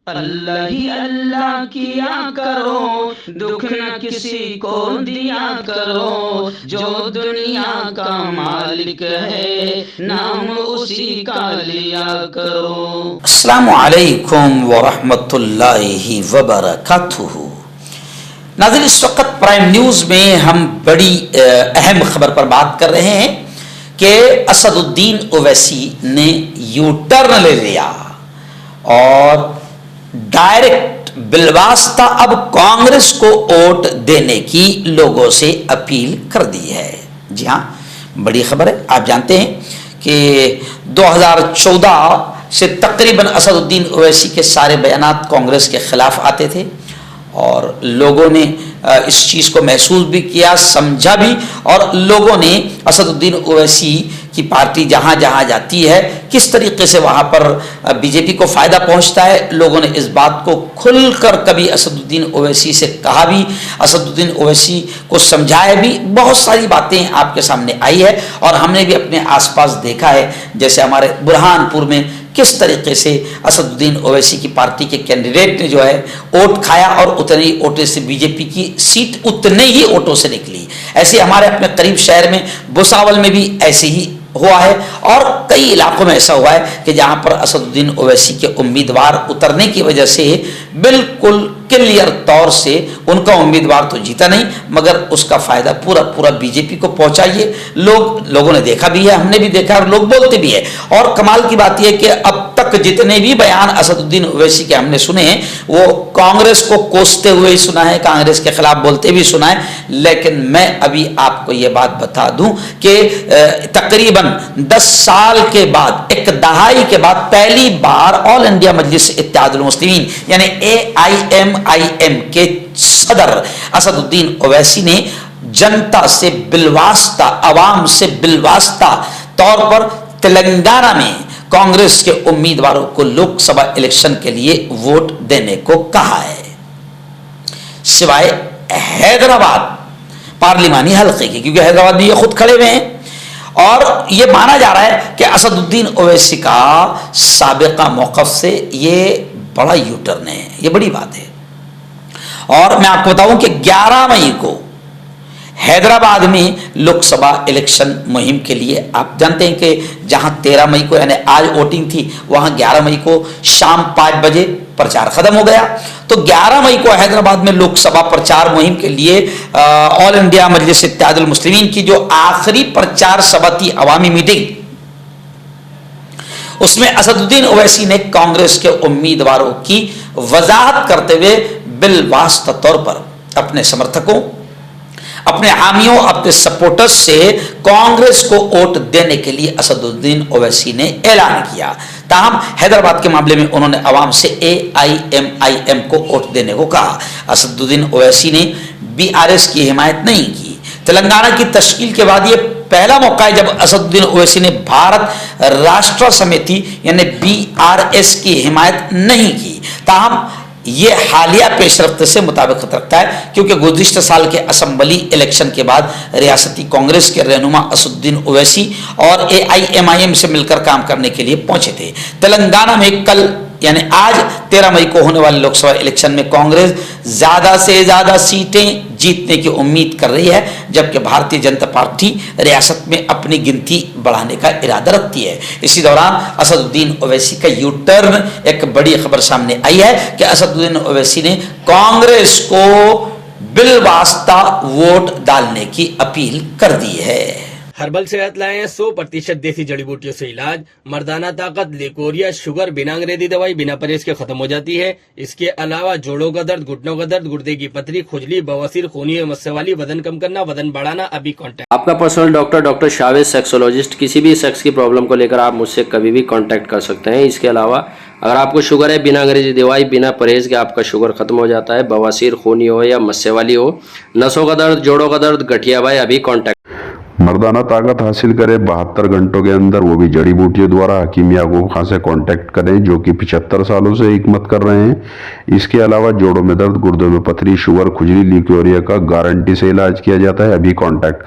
अल्लाह ही अल्लाह किया करो, दुख न किसी को दिया करो, जो दुनिया का मालिक है नाम उसी का लिया करो। अस्सलामु अलैकुम व रहमतुल्लाहि व बरकातुहू। नाज़रीन, इस वक्त प्राइम न्यूज़ में हम बड़ी अहम खबर पर बात कर रहे हैं कि असदुद्दीन ओवैसी ने यू टर्न ले लिया और डायरेक्ट बिलवास्ता अब कांग्रेस को वोट देने की लोगों से अपील कर दी है। जी हाँ, बड़ी खबर है। आप जानते हैं कि 2014 से तकरीबन असदुद्दीन ओवैसी के सारे बयानात कांग्रेस के खिलाफ आते थे और लोगों ने इस चीज़ को महसूस भी किया, समझा भी, और लोगों ने असदुद्दीन ओवैसी की पार्टी जहाँ जहाँ जाती है किस तरीके से वहाँ पर बीजेपी को फ़ायदा पहुँचता है, लोगों ने इस बात को खुलकर कभी असदुद्दीन ओवैसी से कहा भी, असदुद्दीन ओवैसी को समझाया भी। बहुत सारी बातें आपके सामने आई है और हमने भी अपने आसपास देखा है, जैसे हमारे बुरहानपुर में किस तरीके से असदुद्दीन ओवैसी की पार्टी के कैंडिडेट ने जो है वोट खाया और उतने ही वोटों से बीजेपी की सीट उतने ही वोटों से निकली। ऐसे हमारे अपने करीब शहर में भुसावल में भी ऐसे ही हुआ है और कई इलाकों में ऐसा हुआ है कि जहां पर असदुद्दीन ओवैसी के उम्मीदवार उतरने की वजह से बिल्कुल क्लियर तौर से उनका उम्मीदवार तो जीता नहीं, मगर उसका फायदा पूरा पूरा बीजेपी को पहुंचा। ये लोगों ने देखा भी है, हमने भी देखा और लोग बोलते भी है। और कमाल की बात यह कि अब तक जितने भी बयान असदुद्दीन ओवैसी के हमने सुने हैं वो कांग्रेस को कोसते हुए ही सुना है, कांग्रेस के खिलाफ बोलते भी सुना है। लेकिन मैं अभी आपको ये बात बता दूं कि तकरीबन 10 साल के बाद, एक दहाई के बाद पहली बार ऑल इंडिया मजलिस इत्तेहादुल मुस्लिमीन यानी AIMIM के सदर असदुद्दीन ओवैसी ने जनता से बिलवास्ता, आवाम से बिलवास्ता तौर पर तेलंगाना में कांग्रेस के उम्मीदवारों को लोकसभा इलेक्शन के लिए वोट देने को कहा है, सिवाय हैदराबाद पार्लिमानी हल्के के, क्योंकि हैदराबाद में ये खुद खड़े हुए हैं। और ये माना जा रहा है कि असदुद्दीन ओवैसी का साबिका मौक़िफ़ से ये बड़ा यू टर्न है, ये बड़ी बात है। और मैं आपको बताऊं कि 11 मई को हैदराबाद में लोकसभा इलेक्शन मुहिम के लिए, आप जानते हैं कि जहां 13 मई को यानी आज वोटिंग थी, वहां 11 मई को शाम 5 बजे प्रचार खत्म हो गया। तो 11 मई को हैदराबाद में लोकसभा प्रचार मुहिम के लिए ऑल इंडिया मजलिस इत्तेहादुल मुस्लिमीन की जो आखिरी प्रचार सभा थी, अवामी मीटिंग, उसमें असदुद्दीन ओवैसी ने कांग्रेस के उम्मीदवारों की वजाहत करते हुए बिलवास्ता तौर पर अपने समर्थकों, अपने हामियों, अपने सपोर्टर्स से कांग्रेस को वोट देने के लिए असदुद्दीन ओवैसी ने ऐलान किया। ताहम हैदराबाद के मामले में उन्होंने आवाम से AIMIM को वोट देने को कहा। असदुद्दीन ओवैसी ने BRS की हिमायत नहीं की। तेलंगाना की तश्कील के बाद ये पहला मौका है जब असदुद्दीन ओवैसी ने भारत राष्ट्र समिति यानी BRS की हिमायत नहीं की। ताहम ये हालिया पेशरफ्त से मुताबिकत रखता है, क्योंकि गुज़िश्ता साल के असम्बली इलेक्शन के बाद रियासती कांग्रेस के रहनुमा असदुद्दीन ओवैसी और AIMIM से मिलकर काम करने के लिए पहुंचे थे। तेलंगाना में कल यानी आज 13 मई को होने वाले लोकसभा इलेक्शन में कांग्रेस ज़्यादा से ज़्यादा सीटें जीतने की उम्मीद कर रही है, जबकि भारतीय जनता पार्टी रियासत में अपनी गिनती बढ़ाने का इरादा रखती है। इसी दौरान असदुद्दीन ओवैसी का यू टर्न, एक बड़ी खबर सामने आई है कि असदुद्दीन ओवैसी ने कांग्रेस को बिलवास्ता वोट डालने की अपील कर दी है। हर्बल सेहत लाए हैं 100% देसी जड़ी बूटियों से इलाज। मर्दाना ताकत, लिकोरिया, शुगर बिना अंग्रेजी दवाई, बिना परहेज के खत्म हो जाती है। इसके अलावा जोड़ों का दर्द, घुटनों का दर्द, गुर्दे की पथरी, खुजली, बवासीर, खूनी मस्से वाली, वजन कम करना, वजन बढ़ाना, अभी कॉन्टैक्ट। आपका पर्सनल डॉक्टर शावेज सेक्सोलॉजिस्ट। किसी भी सेक्स की प्रॉब्लम को लेकर आप मुझसे कभी भी कॉन्टैक्ट कर सकते हैं। इसके अलावा अगर आपको शुगर है, बिना अंग्रेजी दवाई, बिना परहेज के आपका शुगर खत्म हो जाता है, बवासीर, खूनी हो या मस्से वाली हो, नसों का दर्द, जोड़ों का दर्द, गठिया भाई, अभी कॉन्टैक्ट। मर्दाना ताकत हासिल करें 72 घंटों के अंदर, वो भी जड़ी बूटियों द्वारा। हकीम याकूब खां से कांटेक्ट करें जो कि 75 सालों से हिकमत कर रहे हैं। इसके अलावा जोड़ों में दर्द, गुर्दों में पथरी, शुगर, खुजली, लिकोरिया का गारंटी से इलाज किया जाता है। अभी कांटेक्ट